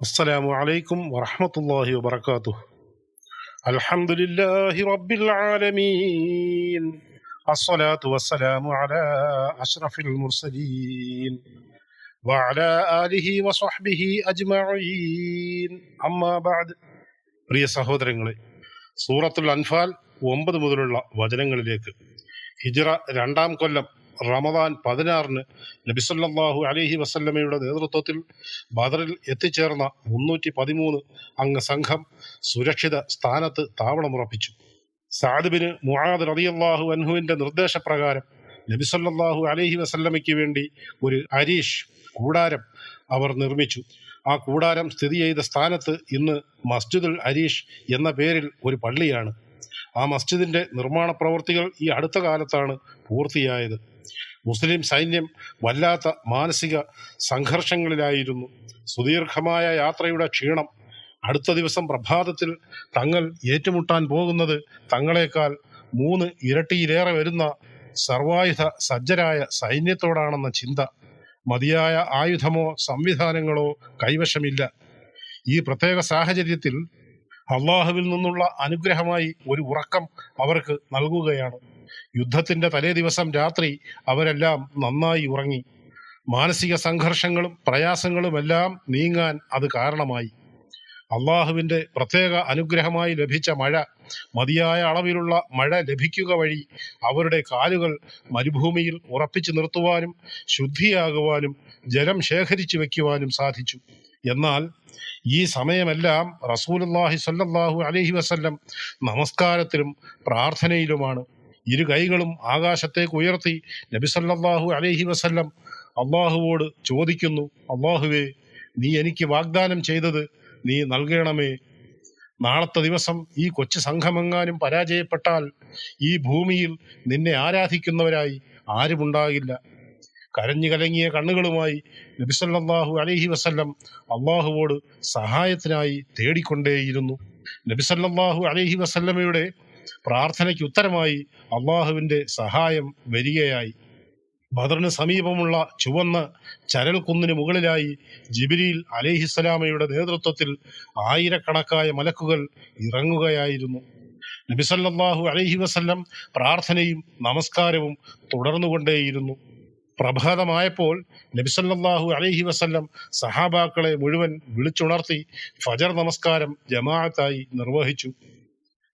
السلام عليكم ورحمة الله وبركاته. الحمد لله رب العالمين، الصلاة والسلام على أشرف المرسلين وعلى آله وصحبه أجمعين. أما بعد. പ്രിയ സഹോദരങ്ങളെ, സൂറത്തുൽ അൻഫാൽ 9 മുതലുള്ള വചനങ്ങളിലേക്ക്. ഹിജ്റ 2-ാം കൊല്ലം റമദാൻ 16-ന് നബിസല്ലല്ലാഹു അലൈഹി വസല്ലമയുടെ നേതൃത്വത്തിൽ ബദറിൽ എത്തിച്ചേർന്ന 313 അംഗ സംഘം സുരക്ഷിത സ്ഥാനത്ത് താവളമുറപ്പിച്ചു. സഅദ് ബിൻ മുആദ് റളിയല്ലാഹു അൻഹുവിന്റെ നിർദ്ദേശപ്രകാരം നബിസല്ലല്ലാഹു അലൈഹി വസല്ലമയ്ക്ക് വേണ്ടി ഒരു അരീഷ് കൂടാരം അവർ നിർമ്മിച്ചു. ആ കൂടാരം സ്ഥിതി ചെയ്ത സ്ഥാനത്ത് ഇന്ന് മസ്ജിദുൽ അരീഷ് എന്ന പേരിൽ ഒരു പള്ളിയാണ്. ആ മസ്ജിദിന്റെ നിർമ്മാണ പ്രവൃത്തികൾ ഈ അടുത്ത കാലത്താണ് പൂർത്തിയായത്. മുസ്ലിം സൈന്യം വല്ലാത്ത മാനസിക സംഘർഷങ്ങളിലായിരുന്നു. സുദീർഘമായ യാത്രയുടെ ക്ഷീണം, അടുത്ത ദിവസം പ്രഭാതത്തിൽ തങ്ങൾ ഏറ്റുമുട്ടാൻ പോകുന്നത് തങ്ങളെക്കാൾ 3 ഇരട്ടിയിലേറെ വരുന്ന സർവായുധ സജ്ജരായ സൈന്യത്തോടാണെന്ന ചിന്ത. മതിയായ ആയുധമോ സംവിധാനങ്ങളോ കൈവശമില്ല. ഈ പ്രത്യേക സാഹചര്യത്തിൽ അള്ളാഹുവിൽ നിന്നുള്ള അനുഗ്രഹമായി ഒരു ഉറക്കം അവർക്ക് നൽകുകയാണ്. യുദ്ധത്തിന്റെ തലേ ദിവസം രാത്രി അവരെല്ലാം നന്നായി ഉറങ്ങി. മാനസിക സംഘർഷങ്ങളും പ്രയാസങ്ങളുമെല്ലാം നീങ്ങാൻ അത് കാരണമായി. അള്ളാഹുവിന്റെ പ്രത്യേക അനുഗ്രഹമായി ലഭിച്ച മഴ, മതിയായ അളവിലുള്ള മഴ ലഭിക്കുക വഴി അവരുടെ കാലുകൾ മരുഭൂമിയിൽ ഉറപ്പിച്ചു നിർത്തുവാനും ശുദ്ധിയാകുവാനും ജലം ശേഖരിച്ചു വെക്കുവാനും സാധിച്ചു. എന്നാൽ ഈ സമയമെല്ലാം റസൂലുള്ളാഹി സ്വല്ലല്ലാഹു അലൈഹി വസല്ലം നമസ്കാരത്തിലും പ്രാർത്ഥനയിലുമാണ്. ഇരു കൈകളും ആകാശത്തേക്ക് ഉയർത്തി നബി സല്ലല്ലാഹു അലൈഹി വസല്ലം അള്ളാഹുവോട് ചോദിക്കുന്നു, അള്ളാഹുവേ, നീ എനിക്ക് വാഗ്ദാനം ചെയ്തത് നീ നൽകണമേ. നാളത്തെ ദിവസം ഈ കൊച്ചു സംഘമെങ്ങാനും പരാജയപ്പെട്ടാൽ ഈ ഭൂമിയിൽ നിന്നെ ആരാധിക്കുന്നവരായി ആരുമുണ്ടാകില്ല. കരഞ്ഞു കലങ്ങിയ കണ്ണുകളുമായി നബി സല്ലല്ലാഹു അലൈഹി വസല്ലം അള്ളാഹുവോട് സഹായത്തിനായി തേടിക്കൊണ്ടേയിരുന്നു. നബി സല്ലല്ലാഹു അലൈഹി വസല്ലമയുടെ പ്രാർത്ഥനയ്ക്ക് ഉത്തരമായി അള്ളാഹുവിന്റെ സഹായം വരികയായി. ബദറിന് സമീപമുള്ള ചുവന്ന ചരൽ കുന്നിന് മുകളിലായി ജിബ്രീൽ അലൈഹിസ്സലാമയുടെ നേതൃത്വത്തിൽ ആയിരക്കണക്കായ മലക്കുകൾ ഇറങ്ങുകയായിരുന്നു. നബി സല്ലല്ലാഹു അലൈഹി വസല്ലം പ്രാർത്ഥനയും നമസ്കാരവും തുടർന്നുകൊണ്ടേയിരുന്നു. പ്രഭാതമായപ്പോൾ നബി സല്ലല്ലാഹു അലൈഹി വസല്ലം സഹാബാക്കളെ മുഴുവൻ വിളിച്ചുണർത്തി ഫജർ നമസ്കാരം ജമാഅത്തായി നിർവഹിച്ചു.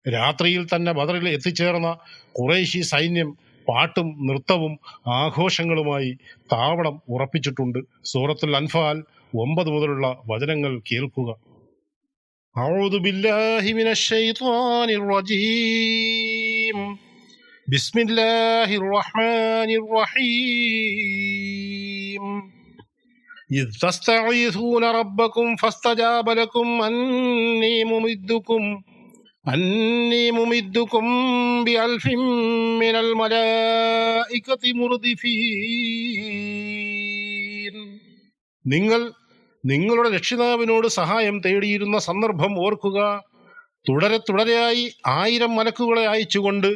രാത്രിയിൽ തന്നെ ബദറിൽ എത്തിച്ചേർന്ന ഖുറൈശി സൈന്യം പാട്ടും നൃത്തവും ആഘോഷങ്ങളുമായി താവളം ഉറപ്പിച്ചിട്ടുണ്ട്. സൂറത്തുൽ അൻഫാൽ 9 മുതലുള്ള വചനങ്ങൾ കേൾക്കുക. അഊദു ബില്ലാഹി മിനശ് ശൈത്വാനിർ റജീം. ബിസ്മില്ലാഹിർ റഹ്മാനിർ റഹീം. إذ تستغيثون ربكم فاستجاب لكم أني ممدكم بألف من الملائكة مردفين. നിങ്ങൾ നിങ്ങളുടെ രക്ഷിതാവിനോട് സഹായം തേടിയിരുന്ന സന്ദർഭം ഓർക്കുക. തുടരെയായി 1000 മലക്കുകളെ അയച്ചുകൊണ്ട്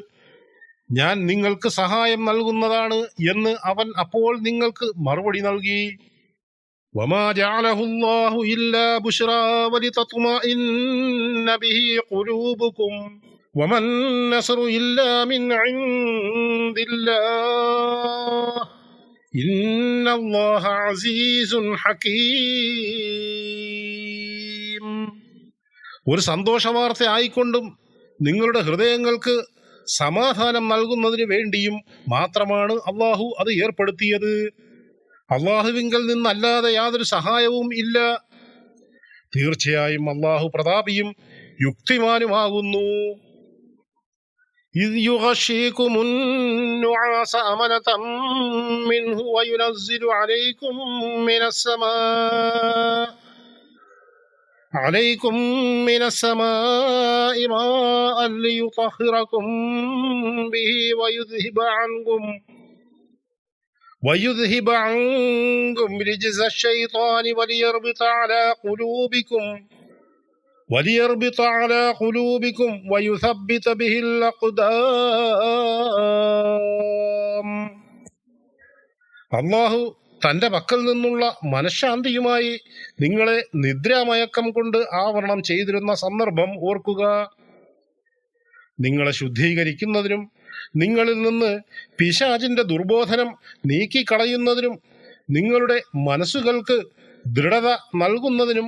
ഞാൻ നിങ്ങൾക്ക് സഹായം നൽകുന്നതാണ് എന്ന് അവൻ അപ്പോൾ നിങ്ങൾക്ക് മറുപടി നൽകി. وما جعله الله إلا بشرى ولتطمئن به قلوبكم وما النصر إلا من عند الله إن الله عزيز حكيم. ഒരു സന്തോഷവാർത്ത ആയിക്കൊണ്ടും നിങ്ങളുടെ ഹൃദയങ്ങൾക്ക് സമാധാനം നൽകുന്നതിന് വേണ്ടിയും മാത്രമാണ് അള്ളാഹു അത് ഏർപ്പെടുത്തിയത്. അള്ളാഹുവിങ്കൽ നിന്നല്ലാതെ യാതൊരു സഹായവും ഇല്ല. തീർച്ചയായും അള്ളാഹു പ്രതാപിയും യുക്തിമാനുമാകുന്നു. إذ يغشيكم النعاس أمنة منه وينزل عليكم من السماء ماء ليطهركم به ويذهب عنكم رجز الشيطان وليربط على قلوبكم ويثبت به الأقدام. അള്ളാഹു തൻ്റെ പക്കൽ നിന്നുള്ള മനഃശാന്തിയുമായി നിങ്ങളെ നിദ്രാമയക്കം കൊണ്ട് ആവരണം ചെയ്തിരുന്ന സന്ദർഭം ഓർക്കുക. നിങ്ങളെ ശുദ്ധീകരിക്കുന്നതിനും നിങ്ങളിൽ നിന്ന് പിശാചിൻ്റെ ദുർബോധനം നീക്കിക്കളയുന്നതിനും നിങ്ങളുടെ മനസ്സുകൾക്ക് ദൃഢത നൽകുന്നതിനും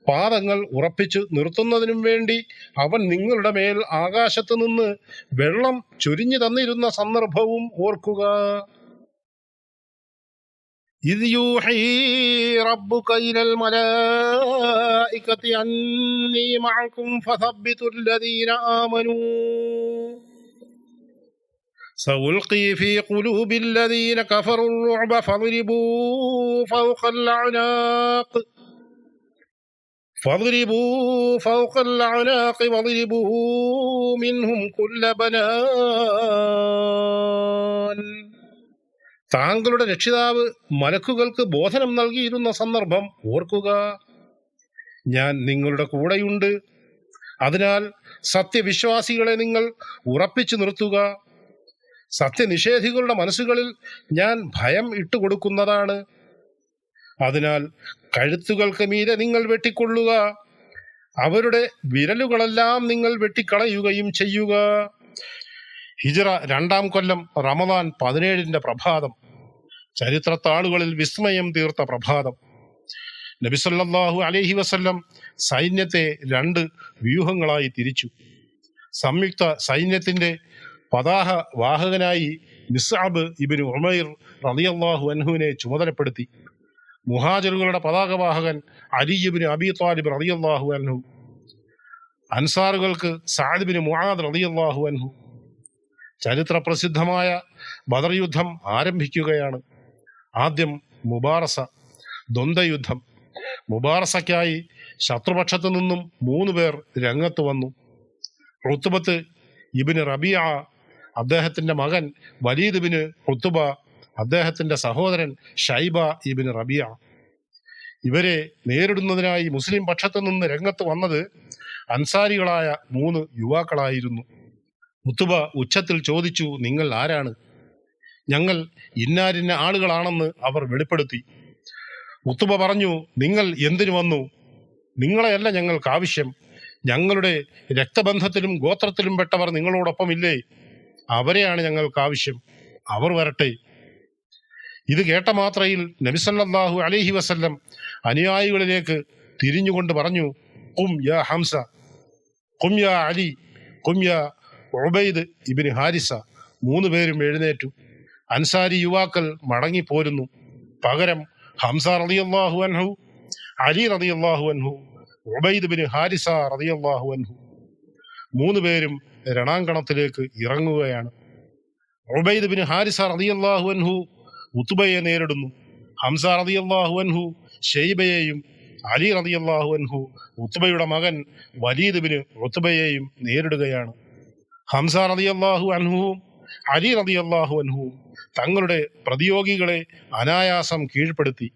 പാദങ്ങൾ ഉറപ്പിച്ചു നിർത്തുന്നതിനും വേണ്ടി അവൻ നിങ്ങളുടെ മേൽ ആകാശത്ത് നിന്ന് വെള്ളം ചൊരിഞ്ഞു തന്നിരുന്ന സന്ദർഭവും ഓർക്കുക. إذ يوحي ربك إلى الملائكة أني معكم فثبتوا الذين آمنوا سألقي في قلوب الذين كفروا الرعب فاضربوا فوق الأعناق واضربوا منهم كل بنان. താങ്കളുടെ രക്ഷിതാവ് മലക്കുകൾക്ക് ബോധനം നൽകിയിരുന്ന സന്ദർഭം ഓർക്കുക. ഞാൻ നിങ്ങളുടെ കൂടെയുണ്ട്. അതിനാൽ സത്യവിശ്വാസികളെ നിങ്ങൾ ഉറപ്പിച്ചു നിർത്തുക. സത്യനിഷേധികളുടെ മനസ്സുകളിൽ ഞാൻ ഭയം ഇട്ടുകൊടുക്കുന്നതാണ്. അതിനാൽ കഴുത്തുകൾക്ക് മീതെ നിങ്ങൾ വെട്ടിക്കൊള്ളുക. അവരുടെ വിരലുകളെല്ലാം നിങ്ങൾ വെട്ടിക്കളയുകയും ചെയ്യുക. ഹിജ്റ 2-ാം കൊല്ലം റമദാൻ 17 പ്രഭാതം. ചരിത്രത്താളുകളിൽ വിസ്മയം തീർത്ത പ്രഭാതം. നബി സല്ലല്ലാഹു അലൈഹി വസല്ലം സൈന്യത്തെ 2 വ്യൂഹങ്ങളായി തിരിച്ചു. സംയുക്ത സൈന്യത്തിന്റെ പതാക വാഹകനായി മിസ്അബ് ഇബ്നു ഉമൈർ റളിയല്ലാഹു അൻഹുവിനെ ചുമതലപ്പെടുത്തി. മുഹാജിറുകളുടെ പതാകവാഹകൻ അലി ഇബ്നു അബി ത്വാലിബ് റളിയല്ലാഹു അൻഹു. അൻസാറുകൾക്ക് സഅദ് ഇബ്നു മുആദ് റളിയല്ലാഹു അൻഹു. ചരിത്ര പ്രസിദ്ധമായ ബദർ യുദ്ധം ആരംഭിക്കുകയാണ്. ആദ്യം മുബാറസ, ദ്വന്ദ്വയുദ്ധം. മുബാറസയ്ക്കായി ശത്രുപക്ഷത്തു നിന്നും 3 പേർ രംഗത്ത് വന്നു. ഉത്ബത്ത് ഇബ്നു റബീഅ, അദ്ദേഹത്തിന്റെ മകൻ വലീദ് ഇബ്നു ഉത്ബ, അദ്ദേഹത്തിന്റെ സഹോദരൻ ഷൈബ ഇബ്നു റബീഅ. ഇവരെ നേരിടുന്നതിനായി മുസ്ലിം പക്ഷത്തു നിന്ന് രംഗത്ത് വന്നത് അൻസാരികളായ 3 യുവാക്കളായിരുന്നു. ഉത്ബ ഉച്ചത്തിൽ ചോദിച്ചു, നിങ്ങൾ ആരാണ്? ഞങ്ങൾ ഇന്നാരിന്ന ആളുകളാണെന്ന് അവർ വെളിപ്പെടുത്തി. ഉത്ബ പറഞ്ഞു, നിങ്ങൾ എന്തിനു വന്നു? നിങ്ങളെയല്ല ഞങ്ങൾക്ക് ആവശ്യം. ഞങ്ങളുടെ രക്തബന്ധത്തിലും ഗോത്രത്തിലും പെട്ടവർ നിങ്ങളോടൊപ്പമില്ലേ? അവരെയാണ് ഞങ്ങൾക്ക് ആവശ്യം. അവർ വരട്ടെ. ഇത് കേട്ട മാത്രയിൽ നബി സല്ലല്ലാഹു അലൈഹി വസല്ലം അനുയായികളിലേക്ക് തിരിഞ്ഞുകൊണ്ട് പറഞ്ഞു, ഖും യാ ഹംസ, ഖും യാ അലി, ഖും യാ ഉബൈദ് ഇബ്നു ഹാരിസ. 3 പേരും എഴുന്നേറ്റു. അൻസാരി യുവാക്കൾ മടങ്ങിപ്പോരുന്നു. പകരം ഹംസ റളിയല്ലാഹു അൻഹു, അലി റളിയല്ലാഹു അൻഹു, ഉബൈദ് ഇബ്നു ഹാരിസ റളിയല്ലാഹു അൻഹു 3 പേരും രണാങ്കണത്തിലേക്ക് ഇറങ്ങുകയാണ്. ഉബൈദ് ഇബ്നു ഹാരിസ റളിയല്ലാഹു അൻഹു ഉത്ബയെ നേരിടുന്നു. ഹംസ റളിയല്ലാഹു അൻഹു ഷൈബയെയും അലി റളിയല്ലാഹു അൻഹു ഉത്ബയുടെ മകൻ വലീദ് ഇബ്നു ഉത്ബയെയും നേരിടുകയാണ്. ഹംസ റളിയല്ലാഹു അൻഹുവും അലി റളിയല്ലാഹു അൻഹുവും തങ്ങളുടെ പ്രതിയോഗികളെ അനായാസം കീഴ്പ്പെടുത്തി.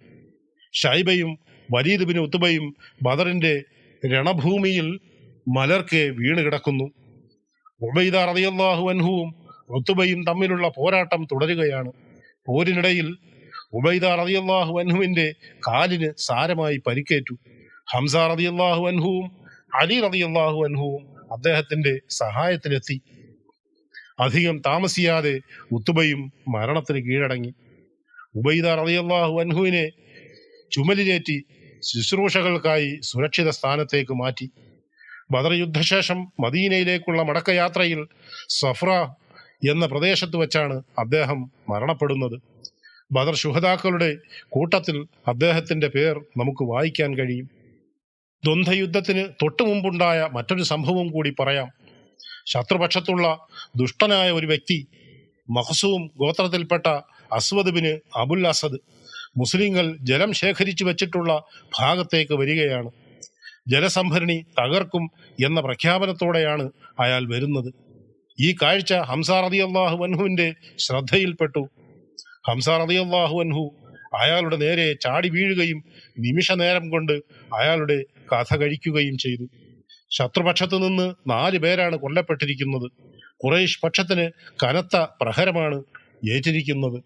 ഷൈബയും വലീദ് ഇബ്നു ഉത്ബയും ബദറിന്റെ രണഭൂമിയിൽ മലർക്കെ വീണ് കിടക്കുന്നു. ഉബൈദ റളിയല്ലാഹു അൻഹുവും ഉത്ബയും തമ്മിലുള്ള പോരാട്ടം തുടരുകയാണ്. പോരിനിടയിൽ ഉബൈദ റളിയല്ലാഹു അൻഹുവിന്റെ കാലിന് സാരമായി പരിക്കേറ്റു. ഹംസ റളിയല്ലാഹു അൻഹുവും അലി റളിയല്ലാഹു അൻഹുവും അദ്ദേഹത്തിന്റെ സഹായത്തിനെത്തി. അധികം താമസിയാതെ ഉത്ബയും മരണത്തിന് കീഴടങ്ങി. ഉബൈദ റളിയല്ലാഹു അൻഹുവിനെ ചുമലിലേറ്റി ശുശ്രൂഷകൾക്കായി സുരക്ഷിത സ്ഥാനത്തേക്ക് മാറ്റി. ബദർ യുദ്ധശേഷം മദീനയിലേക്കുള്ള മടക്കയാത്രയിൽ സഫ്ര എന്ന പ്രദേശത്ത് വെച്ചാണ് അദ്ദേഹം മരണപ്പെടുന്നത്. ബദർ ശുഹദാക്കളുടെ കൂട്ടത്തിൽ അദ്ദേഹത്തിന്റെ പേർ നമുക്ക് വായിക്കാൻ കഴിയും. ദ്വന്ദ്വയുദ്ധത്തിന് തൊട്ടു മുമ്പുണ്ടായ മറ്റൊരു സംഭവം കൂടി പറയാം. ശത്രുപക്ഷത്തുള്ള ദുഷ്ടനായ ഒരു വ്യക്തി, മഖ്സൂം ഗോത്രത്തിൽപ്പെട്ട അസ്വദ് ബിന് അബുൽ അസദ്, മുസ്ലിങ്ങൾ ജലം ശേഖരിച്ചു വെച്ചിട്ടുള്ള ഭാഗത്തേക്ക് വരികയാണ്. ജലസംഭരണി തകർക്കും എന്ന പ്രഖ്യാപനത്തോടെയാണ് അയാൾ വരുന്നത്. ഈ കാഴ്ച ഹംസ റളിയല്ലാഹു അൻഹുവിന്റെ ശ്രദ്ധയിൽപ്പെട്ടു. ഹംസ റളിയല്ലാഹു അൻഹു അയാളുടെ നേരെ ചാടി വീഴുകയും നിമിഷ നേരം കൊണ്ട് അയാളുടെ കഥ കഴിക്കുകയും ചെയ്തു. ശത്രുപക്ഷത്തു നിന്ന് 4 പേരാണ് കൊല്ലപ്പെട്ടിരിക്കുന്നത്. ഖുറൈശ് പക്ഷത്തിന് കനത്ത പ്രഹരമാണ് ഏറ്റിരിക്കുന്നത്.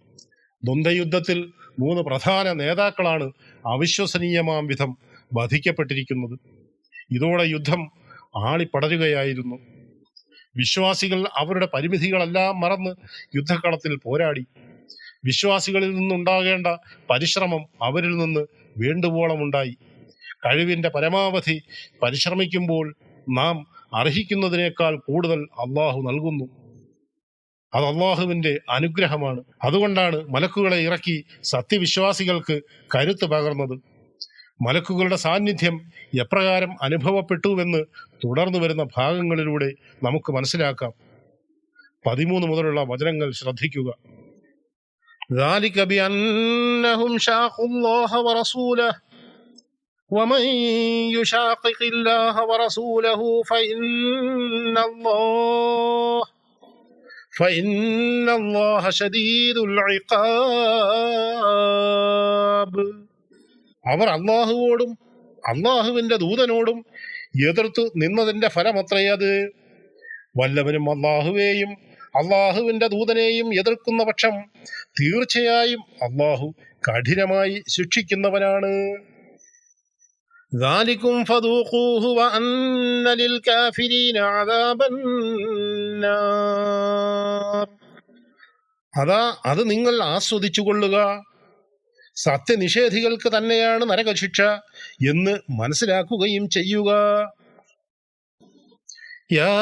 ദ്വന്ദ്വയുദ്ധത്തിൽ 3 പ്രധാന നേതാക്കളാണ് അവിശ്വസനീയമാം വിധം വധിക്കപ്പെട്ടിരിക്കുന്നത്. ഇതോടെ യുദ്ധം ആളിപ്പടരുകയായിരുന്നു. വിശ്വാസികൾ അവരുടെ പരിമിതികളെല്ലാം മറന്ന് യുദ്ധക്കളത്തിൽ പോരാടി. വിശ്വാസികളിൽ നിന്നുണ്ടാകേണ്ട പരിശ്രമം അവരിൽ നിന്ന് വേണ്ടുവോളം ഉണ്ടായി. കഴിവിൻ്റെ പരമാവധി പരിശ്രമിക്കുമ്പോൾ നാം അർഹിക്കുന്നതിനേക്കാൾ കൂടുതൽ അള്ളാഹു നൽകുന്നു. അത് അള്ളാഹുവിൻ്റെ അനുഗ്രഹമാണ്. അതുകൊണ്ടാണ് മലക്കുകളെ ഇറക്കി സത്യവിശ്വാസികൾക്ക് കരുത്ത് പകർന്നത്. മലക്കുകളുടെ സാന്നിധ്യം എപ്രകാരം അനുഭവപ്പെട്ടുവെന്ന് തുടർന്നു വരുന്ന ഭാഗങ്ങളിലൂടെ നമുക്ക് മനസ്സിലാക്കാം. 13 മുതലുള്ള വചനങ്ങൾ ശ്രദ്ധിക്കുക. ذلك بأنهم شاقوا الله ورسوله ومن يشاقق الله ورسوله فإن الله شديد العقاب. അവർ അള്ളാഹുവോടും അള്ളാഹുവിൻ്റെ ദൂതനോടും എതിർത്തു നിന്നതിൻ്റെ ഫലമത്രയത്. വല്ലവനും അള്ളാഹുവേയും അള്ളാഹുവിൻ്റെ ദൂതനെയും എതിർക്കുന്ന പക്ഷം തീർച്ചയായും അള്ളാഹു കഠിനമായി ശിക്ഷിക്കുന്നവനാണ്. ذَلِكُمْ فَذُوقُوهُ وَأَنَّ لِلْكَافِرِينَ عَذَابَ النَّارِ. അത് നിങ്ങൾ ആസ്വദിച്ചു കൊള്ളുക. സത്യനിഷേധികൾക്ക് തന്നെയാണ് നരകശിക്ഷ എന്ന് മനസ്സിലാക്കുകയും ചെയ്യുക. يا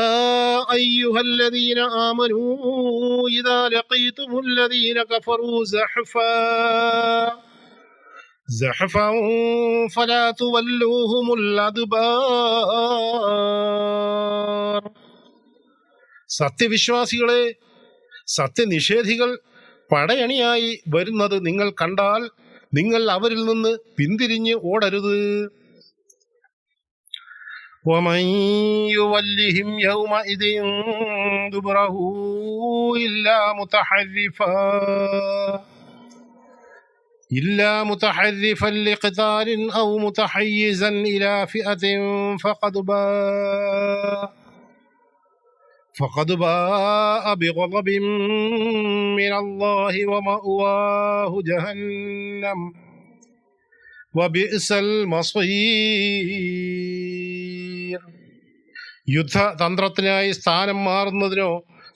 أيها الذين آمنوا إذا لقيتم الذين كفروا زحفا فلا تولوهم الأدبار. സത്യവിശ്വാസികളെ, സത്യനിഷേധികൾ പടയണിയായി വരുന്നത് നിങ്ങൾ കണ്ടാൽ നിങ്ങൾ അവരിൽ നിന്ന് പിന്തിരിഞ്ഞ് ഓടരുത്. ومن يولهم يومئذ دبره إلا متحرفا لقتال أو متحيزا إلى فئة فقد باء بغضب من الله ومأواه جهنم وبئس المصير. യുദ്ധതന്ത്രത്തിനായി സ്ഥാനം മാറുന്നതിനോ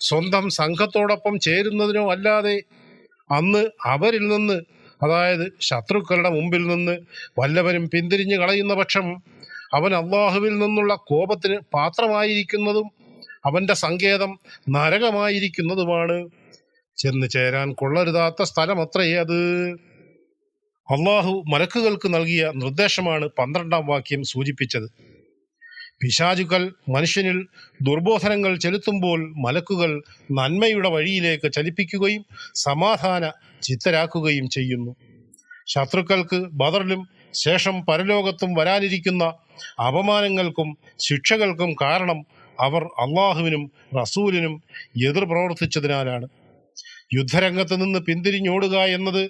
സ്വന്തം സംഘത്തോടൊപ്പം ചേരുന്നതിനോ അല്ലാതെ അന്ന് അവരിൽ നിന്ന്, അതായത് ശത്രുക്കളുടെ മുമ്പിൽ നിന്ന് വല്ലവരും പിന്തിരിഞ്ഞു കളയുന്ന പക്ഷം അവൻ അള്ളാഹുവിൽ നിന്നുള്ള കോപത്തിന് പാത്രമായിരിക്കുന്നതും അവൻ്റെ സങ്കേതം നരകമായിരിക്കുന്നതുമാണ്. ചെന്ന് ചേരാൻ കൊള്ളരുതാത്ത സ്ഥലമത്രയേ അത്. അള്ളാഹു മലക്കുകൾക്ക് നൽകിയ നിർദ്ദേശമാണ് 12-ാം വാക്യം സൂചിപ്പിച്ചത്. പിശാചുക്കൾ മനുഷ്യനിൽ ദുർബോധനങ്ങൾ ചെലുത്തുമ്പോൾ മലക്കുകൾ നന്മയുടെ വഴിയിലേക്ക് ചലിപ്പിക്കുകയും സമാധാന ചിത്തരാക്കുകയും ചെയ്യുന്നു. ശത്രുക്കൾക്ക് ബദറിലും ശേഷം പരലോകത്തും വരാനിരിക്കുന്ന അപമാനങ്ങൾക്കും ശിക്ഷകൾക്കും കാരണം അവർ അള്ളാഹുവിനും റസൂലിനും എതിർ പ്രവർത്തിച്ചതിനാലാണ്. യുദ്ധരംഗത്ത് നിന്ന് പിന്തിരിഞ്ഞോടുക എന്നത്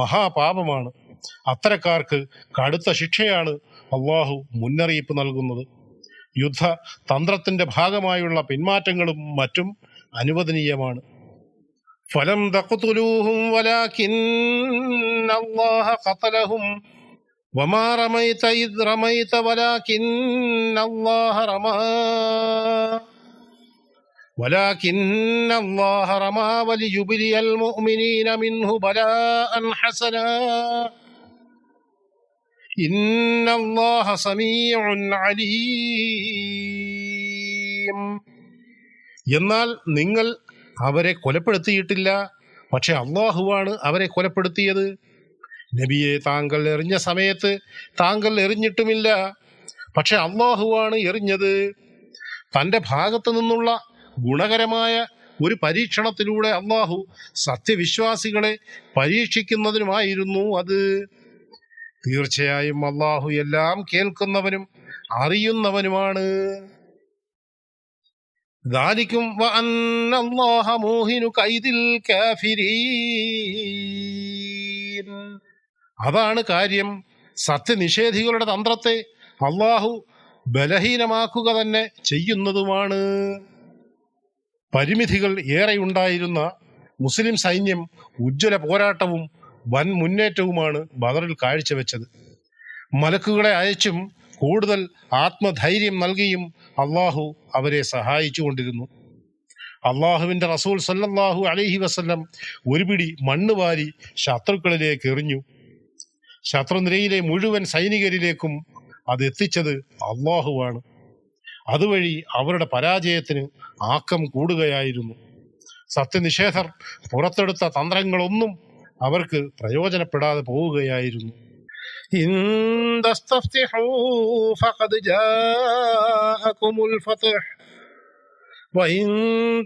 മഹാപാപമാണ്. അത്തരക്കാർക്ക് കടുത്ത ശിക്ഷയാണ് അള്ളാഹു മുന്നറിയിപ്പ് നൽകുന്നത്. യുദ്ധ തന്ത്രത്തിന്റെ ഭാഗമായുള്ള പിന്മാറ്റങ്ങളും മറ്റും അനുവദനീയമാണ്. ഫലം തഖ്തുലൂഹും വലാകിന്ന അല്ലാഹ ഖതലഹും വമാ റമൈത ഇദ് റമൈത വലാകിന്ന അല്ലാഹ റമാ വലിയുബ്ലിയൽ മുഅ്മിനീന മിൻഹു ബലാഅൻ ഹസനാ ഇന്നല്ലാഹ സമീഉൻ അലീം. എന്നാൽ നിങ്ങൾ അവരെ കൊലപ്പെടുത്തിയിട്ടില്ല, പക്ഷെ അള്ളാഹുവാണ് അവരെ കൊലപ്പെടുത്തിയത്. നബിയെ, താങ്കൾ എറിഞ്ഞ സമയത്ത് താങ്കൾ എറിഞ്ഞിട്ടുമില്ല, പക്ഷെ അള്ളാഹുവാണ് എറിഞ്ഞത്. തൻ്റെ ഭാഗത്തു നിന്നുള്ള ഗുണകരമായ ഒരു പരീക്ഷണത്തിലൂടെ അള്ളാഹു സത്യവിശ്വാസികളെ പരീക്ഷിക്കുന്നതിനുമായിരുന്നു അത്. തീർച്ചയായും അള്ളാഹു എല്ലാം കേൾക്കുന്നവനും അറിയുന്നവനുമാണ്. ذَلِكُمْ وَأَنَّ اللَّهَ مُوهِنُ كَيْدِ الْكَافِرِينَ. അതാണ് കാര്യം. സത്യനിഷേധികളുടെ തന്ത്രത്തെ അള്ളാഹു ബലഹീനമാക്കുക തന്നെ ചെയ്യുന്നതുമാണ്. പരിമിതികൾ ഏറെയുണ്ടായിരുന്ന മുസ്ലിം സൈന്യം ഉജ്ജ്വല പോരാട്ടവും വൻ മുന്നേറ്റവുമാണ് ബദറിൽ കാഴ്ചവെച്ചത്. മലക്കുകളെ അയച്ചും കൂടുതൽ ആത്മധൈര്യം നൽകിയും അള്ളാഹു അവരെ സഹായിച്ചു കൊണ്ടിരുന്നു. അള്ളാഹുവിൻ്റെ റസൂൽ സല്ലല്ലാഹു അലൈഹി വസല്ലം ഒരു പിടി മണ്ണ് വാരി ശത്രുക്കളിലേക്ക് എറിഞ്ഞു. ശത്രുനിരയിലെ മുഴുവൻ സൈനികരിലേക്കും അതെത്തിച്ചത് അള്ളാഹുവാണ്. അതുവഴി അവരുടെ പരാജയത്തിന് ആക്കം കൂടുകയായിരുന്നു. സത്യനിഷേധർ പുറത്തെടുത്ത തന്ത്രങ്ങളൊന്നും അവർക്ക് പ്രയോജനപ്പെടാതെ പോവുകയായിരുന്നു. إن تستفتحوا فقد جاءكم الفتح وإن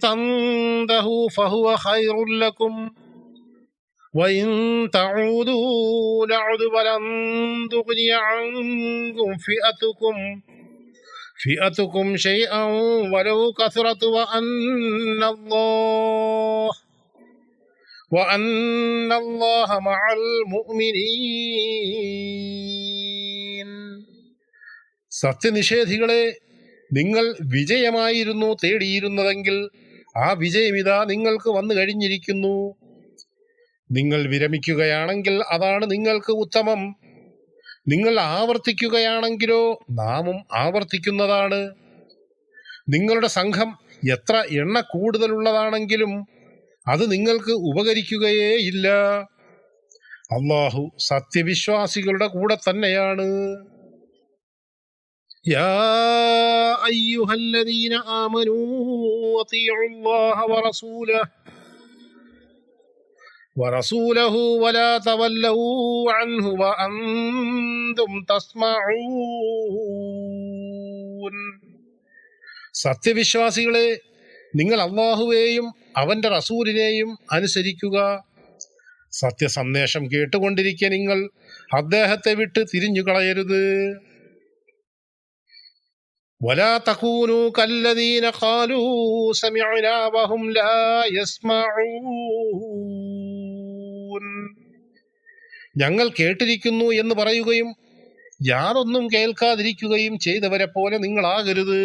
تنتهوا فهو خير لكم وإن تعودوا نعد ولن تغني عنكم فئتكم شيئا ولو كثرت وأن الله مع المؤمنين. സത്യനിഷേധികളെ, നിങ്ങൾ വിജയമായിരുന്നു തേടിയിരുന്നതെങ്കിൽ ആ വിജയമിതാ നിങ്ങൾക്ക് വന്നു കഴിഞ്ഞിരിക്കുന്നു. നിങ്ങൾ വിരമിക്കുകയാണെങ്കിൽ അതാണ് നിങ്ങൾക്ക് ഉത്തമം. നിങ്ങൾ ആവർത്തിക്കുകയാണെങ്കിലോ നാമും ആവർത്തിക്കുന്നതാണ്. നിങ്ങളുടെ സംഘം എത്ര എണ്ണ കൂടുതലുള്ളതാണെങ്കിലും അത് നിങ്ങൾക്ക് ഉപകരിക്കുകയേയില്ല. അല്ലാഹു സത്യവിശ്വാസികളുടെ കൂടെ തന്നെയാണ്. യാ അയ്യുഹല്ലദീന ആമനൂ അത്തിഉല്ലാഹ വറസൂലഹു വലാ തവല്ലൂ അൻഹു വഅൻതും തസ്മഊൻ. സത്യവിശ്വാസികളെ, നിങ്ങൾ അല്ലാഹുവേയും അവന്റെ റസൂലിനെയും അനുസരിക്കുക. സത്യസന്ദേശം കേട്ടുകൊണ്ടിരിക്കെ നിങ്ങൾ അദ്ദേഹത്തെ വിട്ട് തിരിഞ്ഞു കളയരുത്. വലാ തകൂനൂ കല്ലദീന ഖാലൂ സമിഅനാ വഹും ലാ യസ്മഊൻ. ഞങ്ങൾ കേട്ടിരിക്കുന്നു എന്ന് പറയുകയും യാതൊന്നും കേൾക്കാതിരിക്കുകയും ചെയ്തവരെ പോലെ നിങ്ങളാകരുത്.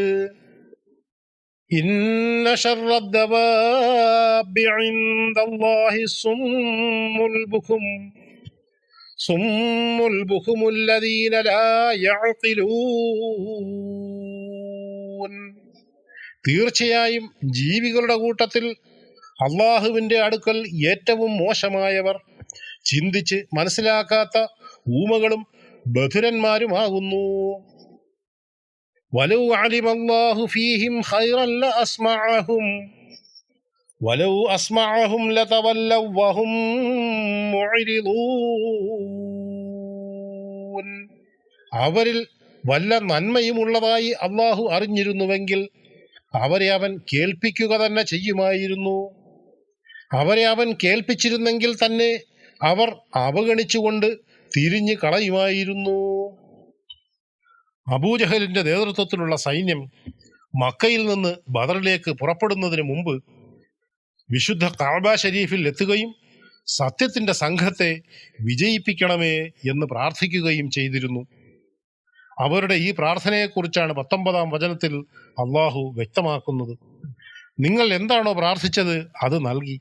ഇന്ന ശർറദ്ദവാബി ഇൻദല്ലാഹി സുമ്മുൽ ബുഖുമുല്ലദീന ലാ യഅഖിലൂൻ. തീർച്ചയായും ജീവികളുടെ കൂട്ടത്തിൽ അള്ളാഹുവിൻ്റെ അടുക്കൽ ഏറ്റവും മോശമായവർ ചിന്തിച്ച് മനസ്സിലാക്കാത്ത ഊമകളും ബധിരന്മാരുമാകുന്നു. വലൗ അലിമല്ലാഹു ഫീഹിം ഖൈറൻ അസ്മഅഹും ലതവല്ലൗ വഹും മുഅ്രിദൂൻ. അവരിൽ വല്ല നന്മയുമുള്ളതായി അള്ളാഹു അറിഞ്ഞിരുന്നുവെങ്കിൽ അവരെ അവൻ കേൾപ്പിക്കുക തന്നെ ചെയ്യുമായിരുന്നു. അവരെ അവൻ കേൾപ്പിച്ചിരുന്നെങ്കിൽ തന്നെ അവർ അവഗണിച്ചുകൊണ്ട് തിരിഞ്ഞു കളയുമായിരുന്നു. അബൂജഹലിന്റെ നേതൃത്വത്തിലുള്ള സൈന്യം മക്കയിൽ നിന്ന് ബദറിലേക്ക് പുറപ്പെടുന്നതിന് മുമ്പ് വിശുദ്ധ കഅബ ഷരീഫിൽ എത്തുകയും സത്യത്തിന്റെ സംഘത്തെ വിജയിപ്പിക്കണമേ എന്ന് പ്രാർത്ഥിക്കുകയും ചെയ്തിരുന്നു. അവരുടെ ഈ പ്രാർത്ഥനയെക്കുറിച്ചാണ് 19-ാം വചനത്തിൽ അള്ളാഹു വ്യക്തമാക്കുന്നത്. നിങ്ങൾ എന്താണോ പ്രാർത്ഥിച്ചത് അത് നൽകി.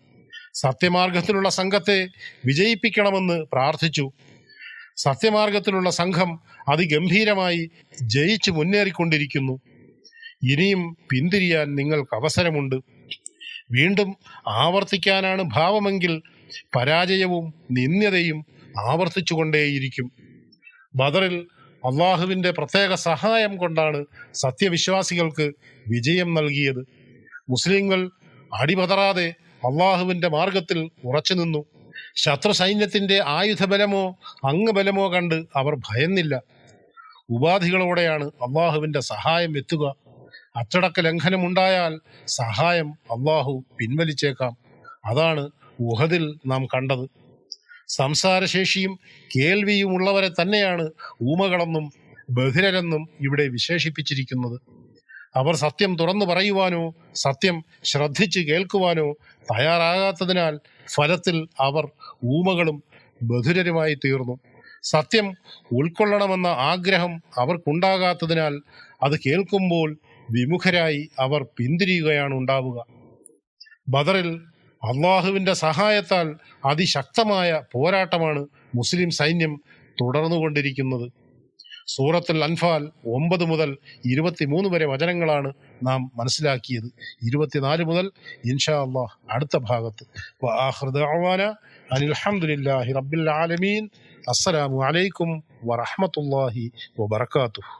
സത്യമാർഗത്തിലുള്ള സംഘത്തെ വിജയിപ്പിക്കണമെന്ന് പ്രാർത്ഥിച്ചു. സത്യമാർഗത്തിലുള്ള സംഘം അതിഗംഭീരമായി ജയിച്ചു മുന്നേറിക്കൊണ്ടിരിക്കുന്നു. ഇനിയും പിന്തിരിയാൻ നിങ്ങൾക്ക് അവസരമുണ്ട്. വീണ്ടും ആവർത്തിക്കാനാണ് ഭാവമെങ്കിൽ പരാജയവും നിന്ദ്യതയും ആവർത്തിച്ചുകൊണ്ടേയിരിക്കും. ബദറിൽ അള്ളാഹുവിൻ്റെ പ്രത്യേക സഹായം കൊണ്ടാണ് സത്യവിശ്വാസികൾക്ക് വിജയം നൽകിയത്. മുസ്ലിങ്ങൾ അടിപതറാതെ അള്ളാഹുവിൻ്റെ മാർഗത്തിൽ ഉറച്ചു നിന്നു. ശത്രു സൈന്യത്തിൻ്റെ ആയുധബലമോ അംഗബലമോ കണ്ട് അവർ ഭയന്നില്ല. ഉപാധികളോടെയാണ് അള്ളാഹുവിൻ്റെ സഹായം എത്തുക. അച്ചടക്ക ലംഘനമുണ്ടായാൽ സഹായം അള്ളാഹു പിൻവലിച്ചേക്കാം. അതാണ് ഉഹദിൽ നാം കണ്ടത്. സംസാരശേഷിയും കേൾവിയും ഉള്ളവരെ തന്നെയാണ് ഊമകളെന്നും ബധിരരെന്നും ഇവിടെ വിശേഷിപ്പിച്ചിരിക്കുന്നത്. അവർ സത്യം തുറന്നു പറയുവാനോ സത്യം ശ്രദ്ധിച്ച് കേൾക്കുവാനോ തയ്യാറാകാത്തതിനാൽ ഫലത്തിൽ അവർ ഊമകളും ബധിരരുമായി തീർന്നു. സത്യം ഉൾക്കൊള്ളണമെന്ന ആഗ്രഹം അവർക്കുണ്ടാകാത്തതിനാൽ അത് കേൾക്കുമ്പോൾ വിമുഖരായി അവർ പിന്തിരിയുകയാണ് ഉണ്ടാവുക. ബദറിൽ അള്ളാഹുവിൻ്റെ സഹായത്താൽ അതിശക്തമായ പോരാട്ടമാണ് മുസ്ലിം സൈന്യം തുടർന്നുകൊണ്ടിരിക്കുന്നത്. സൂറത്തുൽ അൻഫാൽ 9 മുതൽ 23 വരെ വചനങ്ങളാണ് നാം മനസ്സിലാക്കിയത്. 24 മുതൽ ഇൻഷാ അല്ലാഹ് അടുത്ത ഭാഗത്ത്. വആഖിറു ദഅവാന അനിൽ ഹംദുലില്ലാഹി റബ്ബിൽ ആലമീൻ. അസ്സലാമു അലൈക്കും വറഹ്മത്തുള്ളാഹി വബറകാതുഹു.